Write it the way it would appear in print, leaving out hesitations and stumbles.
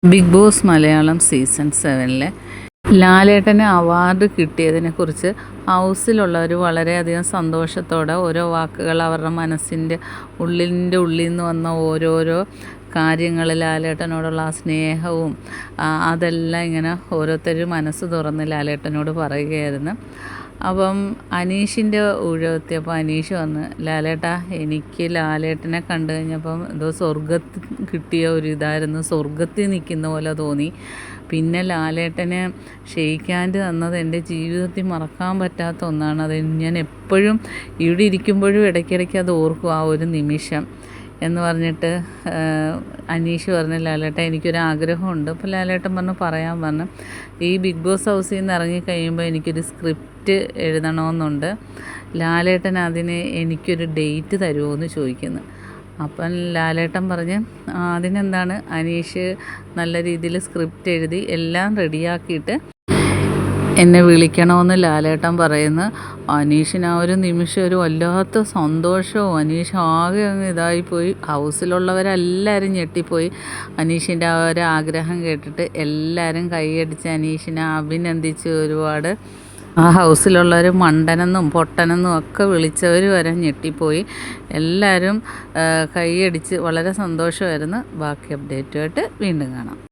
Big boss Malayalam season 7-ലെ ലാലേട്ടന് award കിട്ടിയതിനെക്കുറിച്ച് ഹൗസിലുള്ളവർ വളരെയധികം സന്തോഷത്തോടെ ഓരോ വാക്കുകൾ അവരുടെ മനസ്സിൻ്റെ ഉള്ളിൽ നിന്ന് വന്ന ഓരോരോ കാര്യങ്ങൾ, ലാലേട്ടനോടുള്ള ആ സ്നേഹവും അതെല്ലാം ഇങ്ങനെ ഓരോരുത്തർ മനസ്സ് തുറന്ന് ലാലേട്ടനോട് പറയുകയായിരുന്നു. അപ്പം അനീഷിൻ്റെ ഊഴെത്തിയപ്പോൾ അനീഷ് വന്ന്, ലാലേട്ടാ, എനിക്ക് ലാലേട്ടനെ കണ്ടു കഴിഞ്ഞപ്പം എന്തോ സ്വർഗത്തിൽ കിട്ടിയ ഒരു ഇതായിരുന്നു, സ്വർഗത്തിൽ നിൽക്കുന്ന പോലെ തോന്നി. പിന്നെ ലാലേട്ടനെ ഷെയ്ക്ക് ഹാൻഡ് തന്നത് എൻ്റെ ജീവിതത്തിൽ മറക്കാൻ പറ്റാത്ത ഒന്നാണ്. അത് ഞാൻ എപ്പോഴും ഇവിടെ ഇരിക്കുമ്പോഴും ഇടയ്ക്കിടയ്ക്ക് അത് ഓർക്കും, ആ ഒരു നിമിഷം എന്ന് പറഞ്ഞിട്ട് അനീഷ് പറഞ്ഞു, ലാലേട്ടൻ എനിക്കൊരാഗ്രഹമുണ്ട്. അപ്പോൾ ലാലേട്ടൻ പറയാൻ പറഞ്ഞു, ഈ ബിഗ് ബോസ് ഹൗസിൽ നിന്ന് ഇറങ്ങിക്കഴിയുമ്പോൾ എനിക്കൊരു സ്ക്രിപ്റ്റ് എഴുതണമെന്നുണ്ട്. ലാലേട്ടൻ അതിന് എനിക്കൊരു ഡേറ്റ് തരുമോ എന്ന് ചോദിക്കുന്നു. അപ്പം ലാലേട്ടൻ പറഞ്ഞ്, അതിനെന്താണ്, അനീഷ് നല്ല രീതിയിൽ സ്ക്രിപ്റ്റ് എഴുതി എല്ലാം റെഡിയാക്കിയിട്ട് എന്നെ വിളിക്കണമെന്ന് ലാലേട്ടൻ പറയുന്നു. അനീഷിന് ആ ഒരു നിമിഷം ഒരു വല്ലാത്ത സന്തോഷവും, അനീഷ് ആകെ അങ്ങ് ഇതായിപ്പോയി. ഹൗസിലുള്ളവരെല്ലാവരും ഞെട്ടിപ്പോയി. അനീഷിൻ്റെ ആ ഒരു ആഗ്രഹം കേട്ടിട്ട് എല്ലാവരും കൈയടിച്ച് അനീഷിനെ അഭിനന്ദിച്ച് ഒരുപാട്. ആ ഹൗസിലുള്ളവർ മണ്ടനെന്നും പൊട്ടനെന്നും ഒക്കെ വിളിച്ചവർ വരെ ഞെട്ടിപ്പോയി. എല്ലാവരും കൈയടിച്ച് വളരെ സന്തോഷമായിരുന്നു. ബാക്കി അപ്ഡേറ്റുമായിട്ട് വീണ്ടും കാണാം.